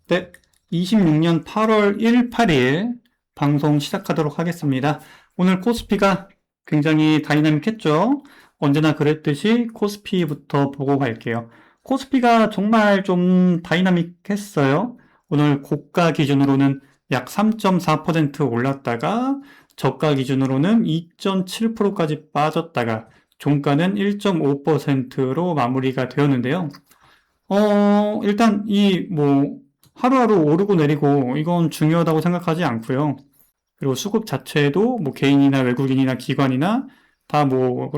네, 26년 8월 1, 8일 방송 시작하도록 하겠습니다. 오늘 코스피가 굉장히 다이나믹했죠? 언제나 그랬듯이 코스피부터 보고 갈게요. 코스피가 정말 좀 다이나믹했어요. 오늘 고가 기준으로는 약 3.4% 올랐다가 저가 기준으로는 2.7%까지 빠졌다가 종가는 1.5%로 마무리가 되었는데요. 일단 하루하루 오르고 내리고 이건 중요하다고 생각하지 않고요. 그리고 수급 자체도 뭐 개인이나 외국인이나 기관이나 다 뭐라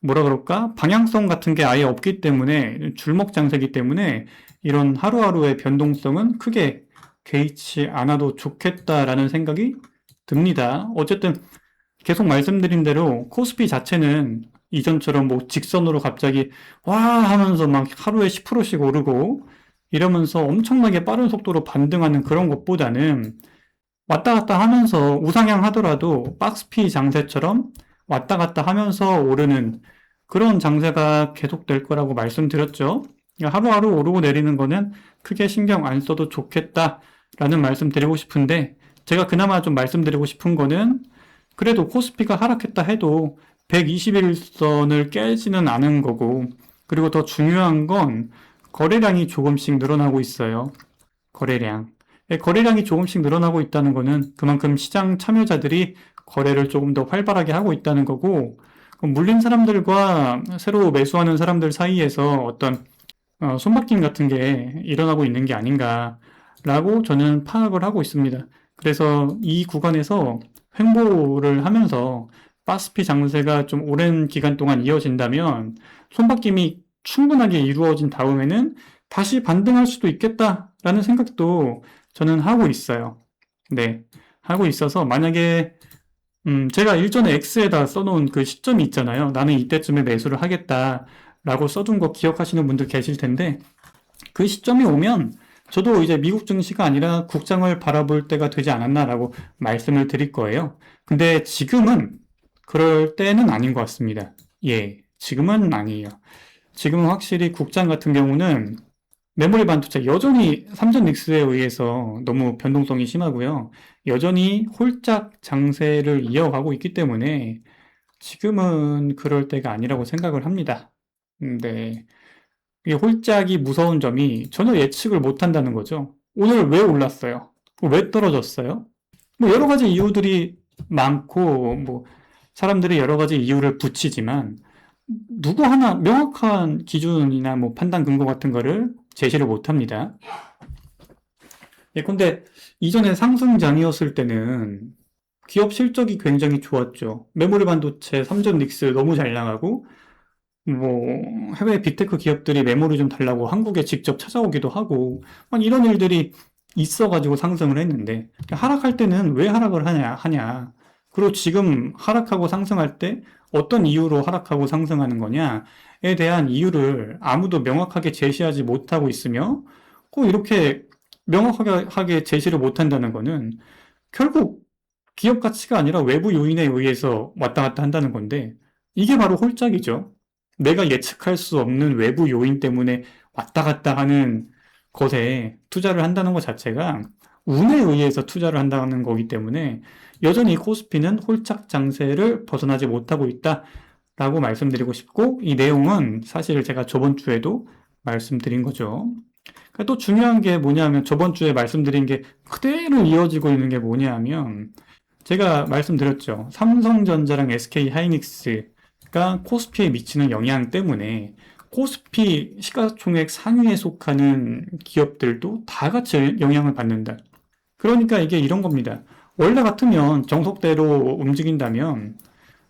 그럴까? 방향성 같은 게 아예 없기 때문에 줄목 장세기 때문에 이런 하루하루의 변동성은 크게 개의치 않아도 좋겠다라는 생각이 듭니다. 어쨌든 계속 말씀드린 대로 코스피 자체는 이전처럼 뭐 직선으로 갑자기 와 하면서 막 하루에 10%씩 오르고 이러면서 엄청나게 빠른 속도로 반등하는 그런 것보다는 왔다 갔다 하면서 우상향 하더라도 박스피 장세처럼 왔다 갔다 하면서 오르는 그런 장세가 계속될 거라고 말씀드렸죠. 그러니까 하루하루 오르고 내리는 거는 크게 신경 안 써도 좋겠다라는 말씀 드리고 싶은데 제가 그나마 좀 말씀드리고 싶은 거는 그래도 코스피가 하락했다 해도 121선을 깨지는 않은 거고, 그리고 더 중요한 건 거래량이 조금씩 늘어나고 있어요. 거래량. 거래량이 조금씩 늘어나고 있다는 거는 그만큼 시장 참여자들이 거래를 조금 더 활발하게 하고 있다는 거고, 물린 사람들과 새로 매수하는 사람들 사이에서 어떤 손바뀜 같은 게 일어나고 있는 게 아닌가라고 저는 파악을 하고 있습니다. 그래서 이 구간에서 횡보를 하면서 바스피 장세가 좀 오랜 기간 동안 이어진다면 손바뀜이 충분하게 이루어진 다음에는 다시 반등할 수도 있겠다라는 생각도 저는 하고 있어요. 네. 하고 있어서 만약에 제가 일전에 X에다 써놓은 그 시점이 있잖아요. 나는 이때쯤에 매수를 하겠다라고 써둔 거 기억하시는 분들 계실 텐데 그 시점이 오면 저도 이제 미국 증시가 아니라 국장을 바라볼 때가 되지 않았나라고 말씀을 드릴 거예요. 근데 지금은 그럴 때는 아닌 것 같습니다. 예, 지금은 아니에요. 지금은 확실히 국장 같은 경우는 메모리 반도체 여전히 삼전 닉스에 의해서 너무 변동성이 심하고요. 여전히 홀짝 장세를 이어가고 있기 때문에 지금은 그럴 때가 아니라고 생각을 합니다. 네. 이게 홀짝이 무서운 점이 전혀 예측을 못 한다는 거죠. 오늘 왜 올랐어요? 왜 떨어졌어요? 뭐 여러 가지 이유들이 많고, 뭐 사람들이 여러 가지 이유를 붙이지만, 누구 하나 명확한 기준이나 뭐 판단 근거 같은 거를 제시를 못 합니다. 예컨대 이전에 상승장이었을 때는 기업 실적이 굉장히 좋았죠. 메모리 반도체, 삼전 닉스 너무 잘 나가고, 해외 빅테크 기업들이 메모리 좀 달라고 한국에 직접 찾아오기도 하고, 이런 일들이 있어가지고 상승을 했는데, 하락할 때는 왜 하락을 하냐. 그리고 지금 하락하고 상승할 때 어떤 이유로 하락하고 상승하는 거냐에 대한 이유를 아무도 명확하게 제시하지 못하고 있으며, 꼭 이렇게 명확하게 제시를 못한다는 거는 결국 기업 가치가 아니라 외부 요인에 의해서 왔다 갔다 한다는 건데, 이게 바로 홀짝이죠. 내가 예측할 수 없는 외부 요인 때문에 왔다 갔다 하는 것에 투자를 한다는 것 자체가 운에 의해서 투자를 한다는 거기 때문에 여전히 코스피는 홀짝 장세를 벗어나지 못하고 있다라고 말씀드리고 싶고, 이 내용은 사실 제가 저번 주에도 말씀드린 거죠. 그러니까 또 중요한 게 뭐냐면 저번 주에 말씀드린 게 그대로 이어지고 있는 게 뭐냐면 제가 말씀드렸죠. 삼성전자랑 SK 하이닉스가 코스피에 미치는 영향 때문에 코스피 시가총액 상위에 속하는 기업들도 다 같이 영향을 받는다. 그러니까 이게 이런 겁니다. 원래 같으면 정석대로 움직인다면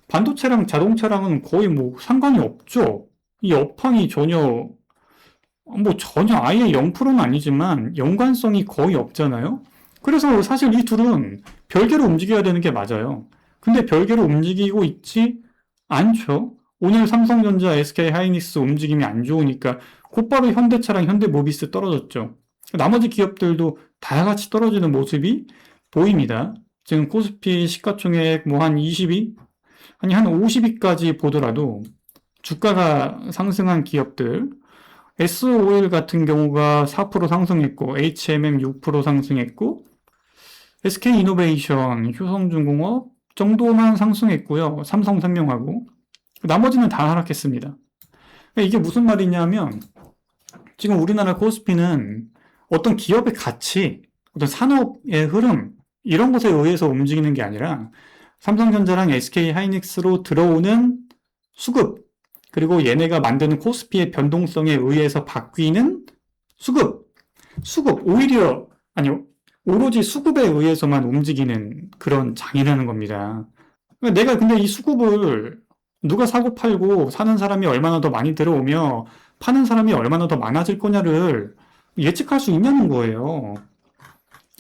반도체랑 자동차랑은 거의 뭐 상관이 없죠. 이 업황이 전혀 아예 0%는 아니지만 연관성이 거의 없잖아요. 그래서 사실 이 둘은 별개로 움직여야 되는 게 맞아요. 근데 별개로 움직이고 있지 않죠. 오늘 삼성전자, SK 하이닉스 움직임이 안 좋으니까 곧바로 현대차랑 현대모비스 떨어졌죠. 나머지 기업들도 다 같이 떨어지는 모습이 보입니다. 지금 코스피 시가총액 뭐 한 20위? 아니 한 50위까지 보더라도 주가가 상승한 기업들 S-오일 같은 경우가 4% 상승했고, HMM 6% 상승했고, SK이노베이션, 효성중공업 정도만 상승했고요. 삼성생명하고. 나머지는 다 하락했습니다. 이게 무슨 말이냐면, 지금 우리나라 코스피는 어떤 기업의 가치, 어떤 산업의 흐름, 이런 것에 의해서 움직이는 게 아니라, 삼성전자랑 SK하이닉스로 들어오는 수급, 그리고 얘네가 만드는 코스피의 변동성에 의해서 바뀌는 오히려, 아니요, 오로지 수급에 의해서만 움직이는 그런 장이라는 겁니다. 내가 근데 이 수급을 누가 사고 팔고 사는 사람이 얼마나 더 많이 들어오며 파는 사람이 얼마나 더 많아질 거냐를 예측할 수 있냐는 거예요.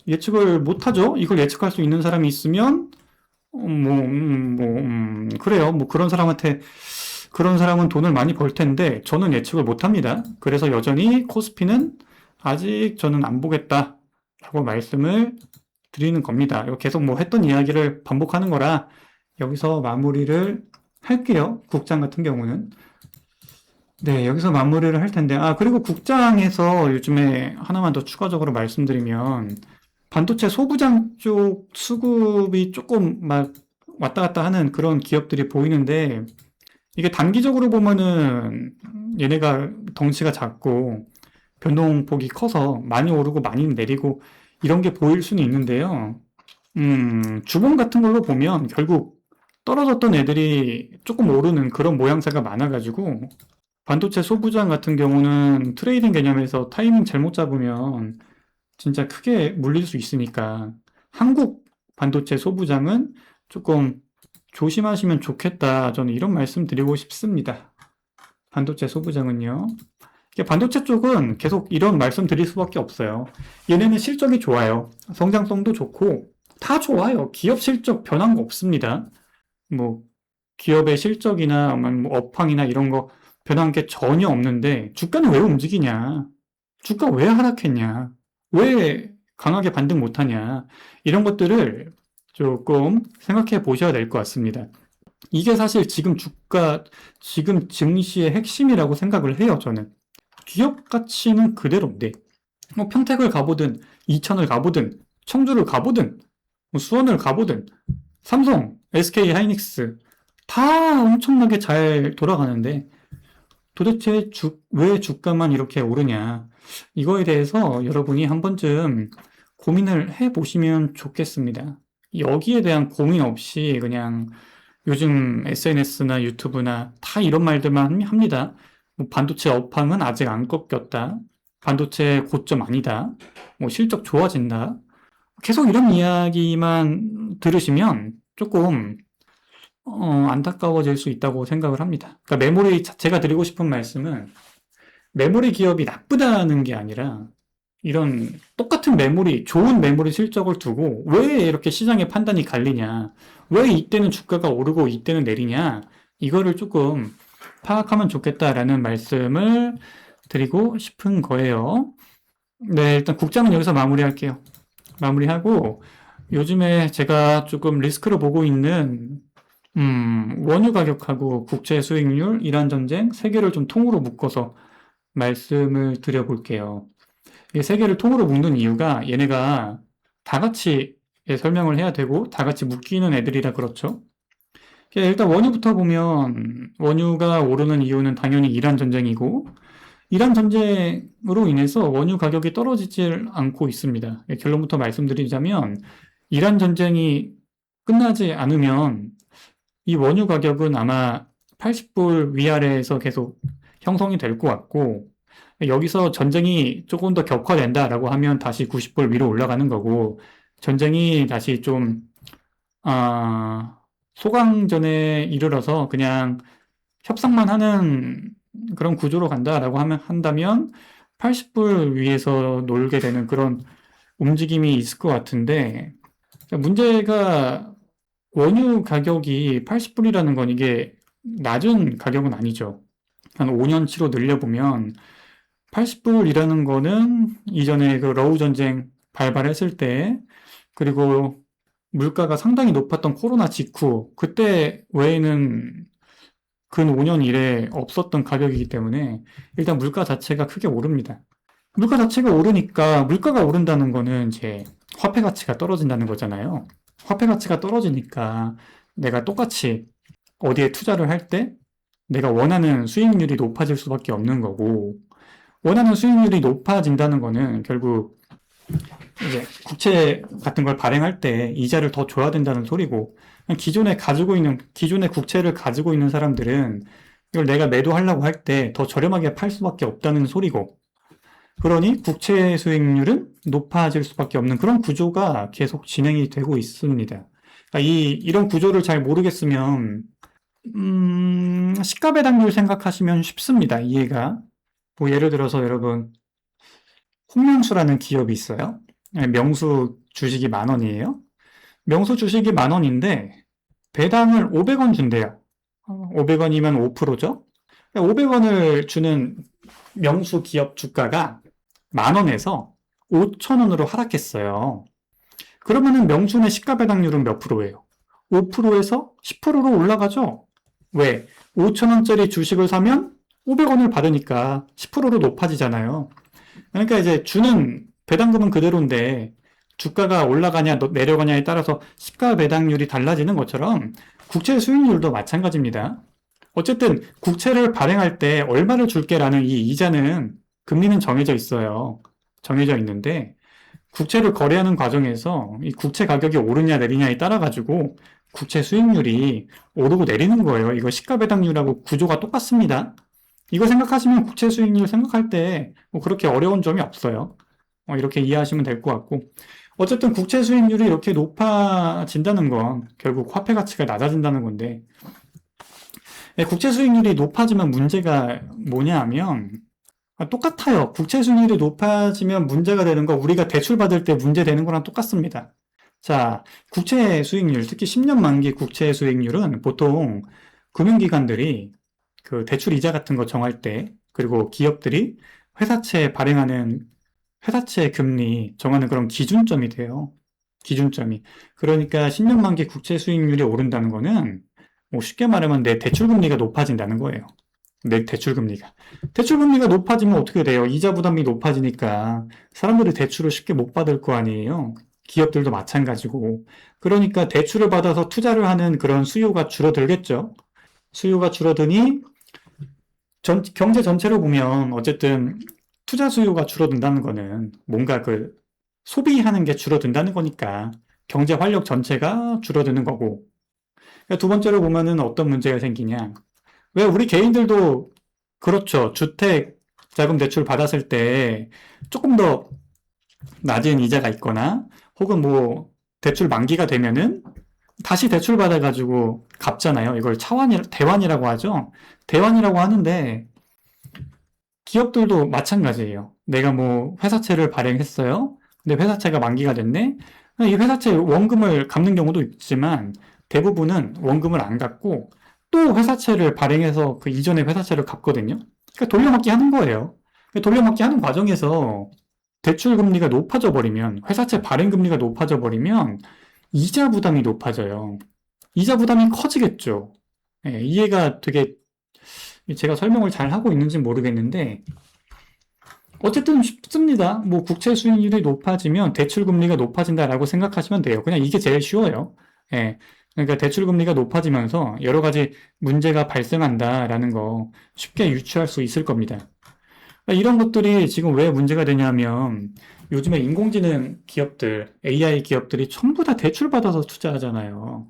예측을 못하죠? 이걸 예측할 수 있는 사람이 있으면, 그래요. 뭐 그런 사람은 돈을 많이 벌 텐데, 저는 예측을 못 합니다. 그래서 여전히 코스피는 아직 저는 안 보겠다. 라고 말씀을 드리는 겁니다. 이거 계속 뭐 했던 이야기를 반복하는 거라 여기서 마무리를 할게요. 국장 같은 경우는. 네, 여기서 마무리를 할 텐데. 그리고 국장에서 요즘에 하나만 더 추가적으로 말씀드리면, 반도체 소부장 쪽 수급이 조금 막 왔다 갔다 하는 그런 기업들이 보이는데, 이게 단기적으로 보면은 얘네가 덩치가 작고, 변동폭이 커서 많이 오르고 많이 내리고, 이런 게 보일 수는 있는데요. 주봉 같은 걸로 보면 결국 떨어졌던 애들이 조금 오르는 그런 모양새가 많아가지고, 반도체 소부장 같은 경우는 트레이딩 개념에서 타이밍 잘못 잡으면 진짜 크게 물릴 수 있으니까 한국 반도체 소부장은 조금 조심하시면 좋겠다. 저는 이런 말씀 드리고 싶습니다. 반도체 소부장은요. 반도체 쪽은 계속 이런 말씀 드릴 수밖에 없어요. 얘네는 실적이 좋아요. 성장성도 좋고 다 좋아요. 기업 실적 변한 거 없습니다. 뭐 기업의 실적이나 뭐 업황이나 이런 거 변한 게 전혀 없는데 주가는 왜 움직이냐? 주가 왜 하락했냐? 왜 강하게 반등 못하냐? 이런 것들을 조금 생각해 보셔야 될 것 같습니다. 이게 사실 지금 증시의 핵심이라고 생각을 해요, 저는. 기업 가치는 그대로인데, 뭐 평택을 가보든, 이천을 가보든, 청주를 가보든, 뭐 수원을 가보든, 삼성, SK 하이닉스, 다 엄청나게 잘 돌아가는데, 도대체 왜 주가만 이렇게 오르냐? 이거에 대해서 여러분이 한 번쯤 고민을 해 보시면 좋겠습니다. 여기에 대한 고민 없이 그냥 요즘 SNS나 유튜브나 다 이런 말들만 합니다. 뭐 반도체 업황은 아직 안 꺾였다. 반도체 고점 아니다. 뭐 실적 좋아진다. 계속 이런 이야기만 들으시면 조금 안타까워질 수 있다고 생각을 합니다. 그러니까 제가 드리고 싶은 말씀은 메모리 기업이 나쁘다는 게 아니라 이런 똑같은 좋은 메모리 실적을 두고 왜 이렇게 시장의 판단이 갈리냐, 왜 이때는 주가가 오르고 이때는 내리냐, 이거를 조금 파악하면 좋겠다라는 말씀을 드리고 싶은 거예요. 네, 일단 국장은 여기서 마무리할게요. 마무리하고 요즘에 제가 조금 리스크로 보고 있는 원유 가격하고 국채 수익률, 이란 전쟁 세 개를 좀 통으로 묶어서 말씀을 드려볼게요. 이 세 개를 통으로 묶는 이유가 얘네가 다 같이 설명을 해야 되고 다 같이 묶이는 애들이라 그렇죠. 일단 원유부터 보면 원유가 오르는 이유는 당연히 이란 전쟁이고 이란 전쟁으로 인해서 원유 가격이 떨어지질 않고 있습니다. 결론부터 말씀드리자면 이란 전쟁이 끝나지 않으면 이 원유 가격은 아마 80불 위아래에서 계속 형성이 될 것 같고 여기서 전쟁이 조금 더 격화된다라고 하면 다시 90불 위로 올라가는 거고 전쟁이 다시 좀 소강전에 이르러서 그냥 협상만 하는 그런 구조로 간다라고 한다면 80불 위에서 놀게 되는 그런 움직임이 있을 것 같은데 문제가 원유 가격이 80불이라는 건 이게 낮은 가격은 아니죠. 한 5년치로 늘려보면 80불이라는 거는 이전에 그 러우 전쟁 발발했을 때 그리고 물가가 상당히 높았던 코로나 직후 그때 외에는 근 5년 이래 없었던 가격이기 때문에 일단 물가 자체가 크게 오릅니다. 물가 자체가 오르니까 물가가 오른다는 거는 이제 화폐 가치가 떨어진다는 거잖아요. 화폐 가치가 떨어지니까 내가 똑같이 어디에 투자를 할 때 내가 원하는 수익률이 높아질 수밖에 없는 거고, 원하는 수익률이 높아진다는 거는 결국 이제 국채 같은 걸 발행할 때 이자를 더 줘야 된다는 소리고, 기존의 국채를 가지고 있는 사람들은 이걸 내가 매도하려고 할 때 더 저렴하게 팔 수밖에 없다는 소리고, 그러니 국채 수익률은 높아질 수밖에 없는 그런 구조가 계속 진행이 되고 있습니다. 그러니까 이런 구조를 잘 모르겠으면, 시가 배당률 생각하시면 쉽습니다. 이해가. 뭐 예를 들어서 여러분, 홍명수라는 기업이 있어요. 명수 주식이 10,000원이에요. 명수 주식이 10,000원인데 배당을 500원 준대요. 500원이면 5%죠. 500원을 주는 명수 기업 주가가 10,000원에서 5,000원으로 하락했어요. 그러면은 명순의 시가 배당률은 몇 프로예요? 5%에서 10%로 올라가죠? 왜? 5,000원짜리 주식을 사면 500원을 받으니까 10%로 높아지잖아요. 그러니까 이제 주는 배당금은 그대로인데 주가가 올라가냐 내려가냐에 따라서 시가 배당률이 달라지는 것처럼 국채 수익률도 마찬가지입니다. 어쨌든 국채를 발행할 때 얼마를 줄게라는 이 이자는 금리는 정해져 있어요. 정해져 있는데 국채를 거래하는 과정에서 이 국채 가격이 오르냐 내리냐에 따라 가지고 국채 수익률이 오르고 내리는 거예요. 이거 시가 배당률하고 구조가 똑같습니다. 이거 생각하시면 국채 수익률 생각할 때 뭐 그렇게 어려운 점이 없어요. 이렇게 이해하시면 될 것 같고. 어쨌든 국채 수익률이 이렇게 높아진다는 건 결국 화폐 가치가 낮아진다는 건데, 국채 수익률이 높아지면 문제가 뭐냐 하면, 똑같아요. 국채 수익률이 높아지면 문제가 되는 거, 우리가 대출 받을 때 문제 되는 거랑 똑같습니다. 자, 국채 수익률, 특히 10년 만기 국채 수익률은 보통 금융기관들이 그 대출 이자 같은 거 정할 때, 그리고 기업들이 회사채 발행하는 회사채 금리 정하는 그런 기준점이 돼요. 기준점이. 그러니까 10년 만기 국채 수익률이 오른다는 거는 뭐 쉽게 말하면 내 대출 금리가 높아진다는 거예요. 내 대출 금리가. 대출 금리가 높아지면 어떻게 돼요? 이자 부담이 높아지니까 사람들이 대출을 쉽게 못 받을 거 아니에요. 기업들도 마찬가지고. 그러니까 대출을 받아서 투자를 하는 그런 수요가 줄어들겠죠. 수요가 줄어드니 경제 전체로 보면 어쨌든 투자 수요가 줄어든다는 거는 뭔가 그 소비하는 게 줄어든다는 거니까 경제 활력 전체가 줄어드는 거고. 그러니까 두 번째로 보면은 어떤 문제가 생기냐. 왜 우리 개인들도 그렇죠. 주택 자금 대출 받았을 때 조금 더 낮은 이자가 있거나 혹은 뭐 대출 만기가 되면은 다시 대출 받아가지고 갚잖아요. 이걸 대환이라고 하죠. 대환이라고 하는데 기업들도 마찬가지예요. 내가 뭐 회사채를 발행했어요. 근데 회사채가 만기가 됐네. 이 회사채 원금을 갚는 경우도 있지만 대부분은 원금을 안 갚고 또 회사채를 발행해서 그 이전의 회사채를 갚거든요. 그러니까 돌려막기 하는 거예요. 돌려막기 하는 과정에서 대출 금리가 높아져 버리면, 회사채 발행 금리가 높아져 버리면 이자 부담이 높아져요. 이자 부담이 커지겠죠. 예, 이해가 되게 제가 설명을 잘 하고 있는지 모르겠는데 어쨌든 쉽습니다. 뭐 국채 수익률이 높아지면 대출 금리가 높아진다라고 생각하시면 돼요. 그냥 이게 제일 쉬워요. 예. 그러니까 대출 금리가 높아지면서 여러 가지 문제가 발생한다라는 거 쉽게 유추할 수 있을 겁니다. 그러니까 이런 것들이 지금 왜 문제가 되냐면 요즘에 인공지능 기업들, AI 기업들이 전부 다 대출 받아서 투자하잖아요.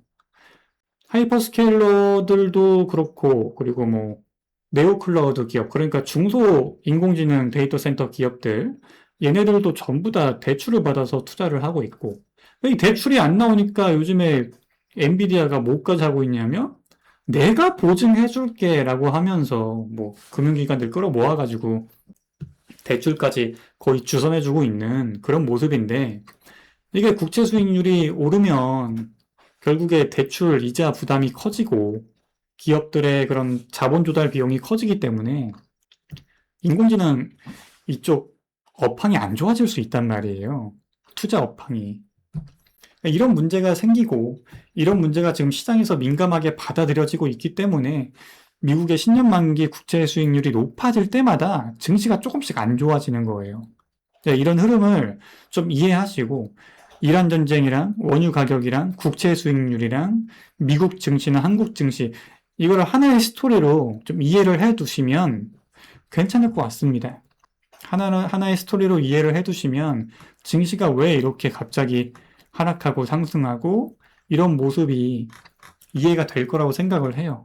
하이퍼스케일러들도 그렇고, 그리고 뭐 네오클라우드 기업, 그러니까 중소 인공지능 데이터 센터 기업들, 얘네들도 전부 다 대출을 받아서 투자를 하고 있고, 이 대출이 안 나오니까 요즘에 엔비디아가 뭐까지 하고 있냐면, 내가 보증해줄게 라고 하면서, 뭐, 금융기관들 끌어모아가지고, 대출까지 거의 주선해주고 있는 그런 모습인데, 이게 국채 수익률이 오르면, 결국에 대출 이자 부담이 커지고, 기업들의 그런 자본 조달 비용이 커지기 때문에 인공지능 이쪽 업황이 안 좋아질 수 있단 말이에요. 투자 업황이. 이런 문제가 생기고 이런 문제가 지금 시장에서 민감하게 받아들여지고 있기 때문에 미국의 10년 만기 국채 수익률이 높아질 때마다 증시가 조금씩 안 좋아지는 거예요. 이런 흐름을 좀 이해하시고 이란 전쟁이랑 원유 가격이랑 국채 수익률이랑 미국 증시나 한국 증시 이걸 하나의 스토리로 좀 이해를 해 두시면 괜찮을 것 같습니다. 하나의 스토리로 이해를 해 두시면 증시가 왜 이렇게 갑자기 하락하고 상승하고 이런 모습이 이해가 될 거라고 생각을 해요.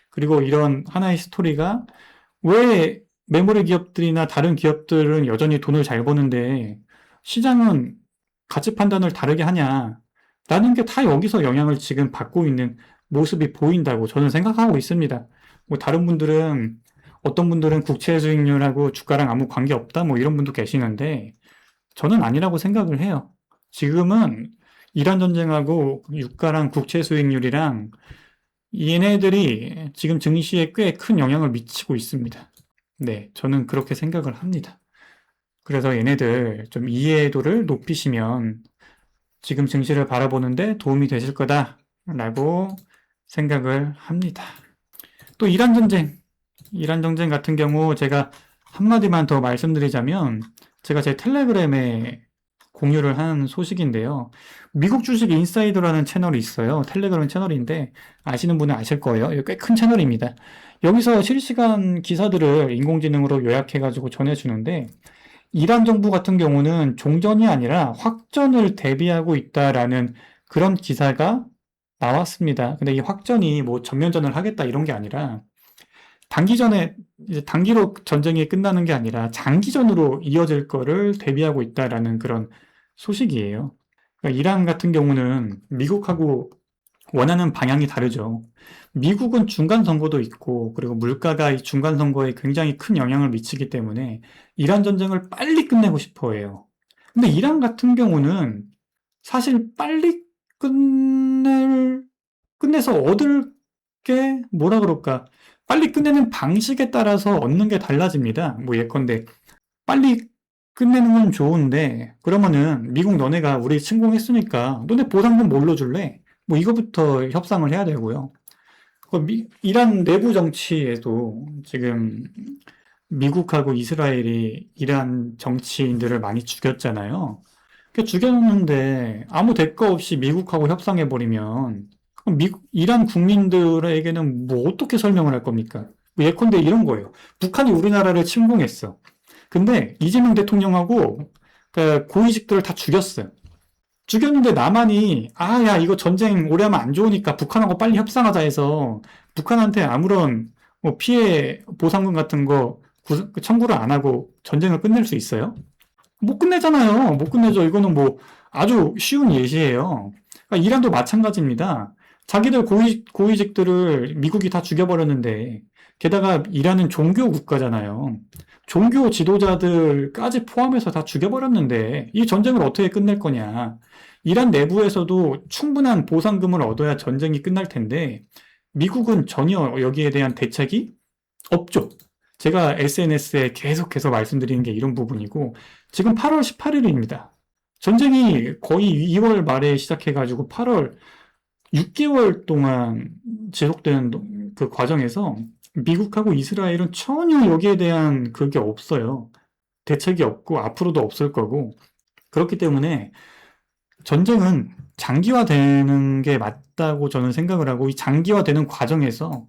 그리고 이런 하나의 스토리가 왜 메모리 기업들이나 다른 기업들은 여전히 돈을 잘 버는데 시장은 가치 판단을 다르게 하냐? 라는 게 다 여기서 영향을 지금 받고 있는 모습이 보인다고 저는 생각하고 있습니다. 뭐 다른 분들은 어떤 분들은 국채 수익률하고 주가랑 아무 관계 없다 뭐 이런 분도 계시는데 저는 아니라고 생각을 해요. 지금은 이란 전쟁하고 유가랑 국채 수익률이랑 얘네들이 지금 증시에 꽤 큰 영향을 미치고 있습니다. 네, 저는 그렇게 생각을 합니다. 그래서 얘네들 좀 이해도를 높이시면 지금 증시를 바라보는데 도움이 되실 거다라고 생각을 합니다. 또 이란 전쟁 같은 경우 제가 한마디만 더 말씀드리자면 제가 제 텔레그램에 공유를 한 소식인데요. 미국 주식 인사이더라는 채널이 있어요. 텔레그램 채널인데 아시는 분은 아실 거예요. 꽤 큰 채널입니다. 여기서 실시간 기사들을 인공지능으로 요약해가지고 전해주는데 이란 정부 같은 경우는 종전이 아니라 확전을 대비하고 있다라는 그런 기사가 나왔습니다. 근데 이 확전이 뭐 전면전을 하겠다 이런 게 아니라 이제 단기로 전쟁이 끝나는 게 아니라 장기전으로 이어질 거를 대비하고 있다라는 그런 소식이에요. 그러니까 이란 같은 경우는 미국하고 원하는 방향이 다르죠. 미국은 중간 선거도 있고, 그리고 물가가 이 중간 선거에 굉장히 큰 영향을 미치기 때문에 이란 전쟁을 빨리 끝내고 싶어 해요. 근데 이란 같은 경우는 사실 빨리 끝내서 얻을 게 뭐라 그럴까? 빨리 끝내는 방식에 따라서 얻는 게 달라집니다. 뭐 예컨대 빨리 끝내는 건 좋은데 그러면은 미국 너네가 우리 침공했으니까 너네 보상금 뭘로 줄래? 뭐 이거부터 협상을 해야 되고요. 이란 내부 정치에도 지금 미국하고 이스라엘이 이란 정치인들을 많이 죽였잖아요. 죽였는데 아무 대가 없이 미국하고 협상해버리면 이란 국민들에게는 뭐 어떻게 설명을 할 겁니까? 뭐 예컨대 이런 거예요. 북한이 우리나라를 침공했어. 근데 이재명 대통령하고 그 고위직들을 다 죽였어요. 죽였는데 남한이 야 이거 전쟁 오래 하면 안 좋으니까 북한하고 빨리 협상하자 해서 북한한테 아무런 뭐 피해 보상금 같은 거 청구를 안 하고 전쟁을 끝낼 수 있어요? 못 끝내잖아요. 못 끝내죠. 이거는 뭐 아주 쉬운 예시예요. 그러니까 이란도 마찬가지입니다. 자기들 고위직들을 미국이 다 죽여버렸는데 게다가 이란은 종교 국가잖아요. 종교 지도자들까지 포함해서 다 죽여버렸는데 이 전쟁을 어떻게 끝낼 거냐. 이란 내부에서도 충분한 보상금을 얻어야 전쟁이 끝날 텐데 미국은 전혀 여기에 대한 대책이 없죠. 제가 SNS에 계속해서 말씀드리는 게 이런 부분이고 지금 8월 18일입니다. 전쟁이 거의 2월 말에 시작해가지고 8월 6개월 동안 지속되는 그 과정에서 미국하고 이스라엘은 전혀 여기에 대한 그게 없어요. 대책이 없고 앞으로도 없을 거고 그렇기 때문에 전쟁은 장기화되는 게 맞다고 저는 생각을 하고 이 장기화되는 과정에서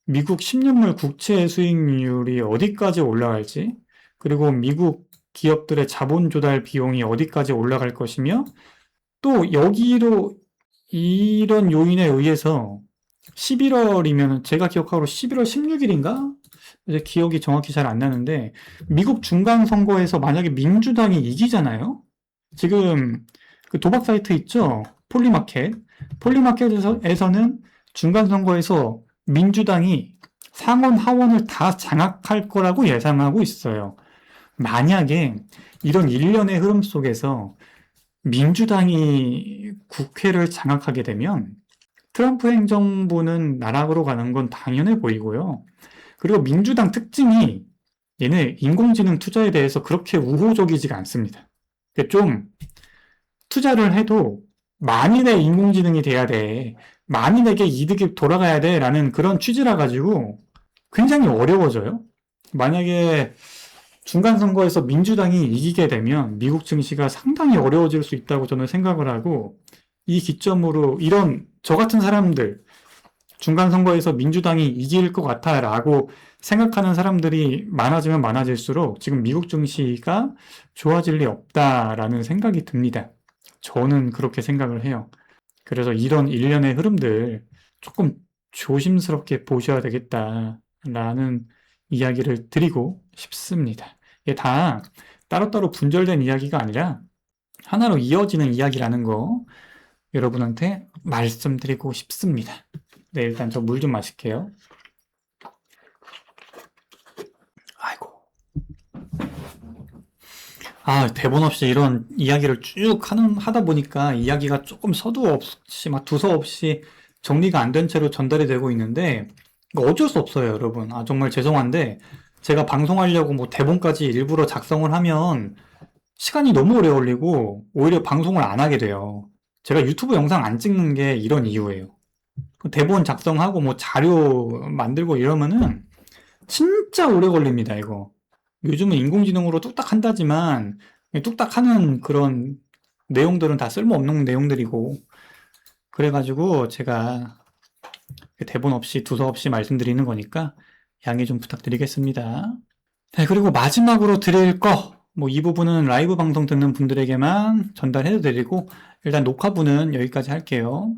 미국 10년물 국채 수익률이 어디까지 올라갈지 그리고 미국 기업들의 자본 조달 비용이 어디까지 올라갈 것이며 또 여기로 이런 요인에 의해서 11월이면 제가 기억하기로 11월 16일인가? 이제 기억이 정확히 잘 안 나는데 미국 중간 선거에서 만약에 민주당이 이기잖아요. 지금 그 도박 사이트 있죠? 폴리마켓. 폴리마켓에서는 중간 선거에서 민주당이 상원 하원을 다 장악할 거라고 예상하고 있어요. 만약에 이런 일련의 흐름 속에서 민주당이 국회를 장악하게 되면 트럼프 행정부는 나락으로 가는 건 당연해 보이고요. 그리고 민주당 특징이 얘네 인공지능 투자에 대해서 그렇게 우호적이지가 않습니다. 좀 투자를 해도 만인의 인공지능이 돼야 돼. 만인에게 이득이 돌아가야 돼 라는 그런 취지라 가지고 굉장히 어려워져요. 만약에 중간선거에서 민주당이 이기게 되면 미국 증시가 상당히 어려워질 수 있다고 저는 생각을 하고, 이 기점으로 이런 저 같은 사람들, 중간선거에서 민주당이 이길 것 같아 라고 생각하는 사람들이 많아지면 많아질수록 지금 미국 증시가 좋아질 리 없다라는 생각이 듭니다. 저는 그렇게 생각을 해요. 그래서 이런 일련의 흐름들 조금 조심스럽게 보셔야 되겠다라는 이야기를 드리고 싶습니다. 이게 다 따로따로 분절된 이야기가 아니라 하나로 이어지는 이야기라는 거 여러분한테 말씀드리고 싶습니다. 네, 일단 저 물 좀 마실게요. 아이고. 대본 없이 이런 이야기를 쭉 하다 보니까 이야기가 조금 서두 없이, 막 두서 없이 정리가 안 된 채로 전달이 되고 있는데, 이거 어쩔 수 없어요, 여러분. 정말 죄송한데, 제가 방송하려고 뭐 대본까지 일부러 작성을 하면 시간이 너무 오래 걸리고, 오히려 방송을 안 하게 돼요. 제가 유튜브 영상 안 찍는 게 이런 이유예요. 대본 작성하고 뭐 자료 만들고 이러면은 진짜 오래 걸립니다, 이거. 요즘은 인공지능으로 뚝딱 한다지만 뚝딱 하는 그런 내용들은 다 쓸모없는 내용들이고, 그래가지고 제가 대본 없이 두서 없이 말씀드리는 거니까 양해 좀 부탁드리겠습니다. 네, 그리고 마지막으로 드릴 거, 뭐 이 부분은 라이브 방송 듣는 분들에게만 전달해 드리고, 일단 녹화부는 여기까지 할게요.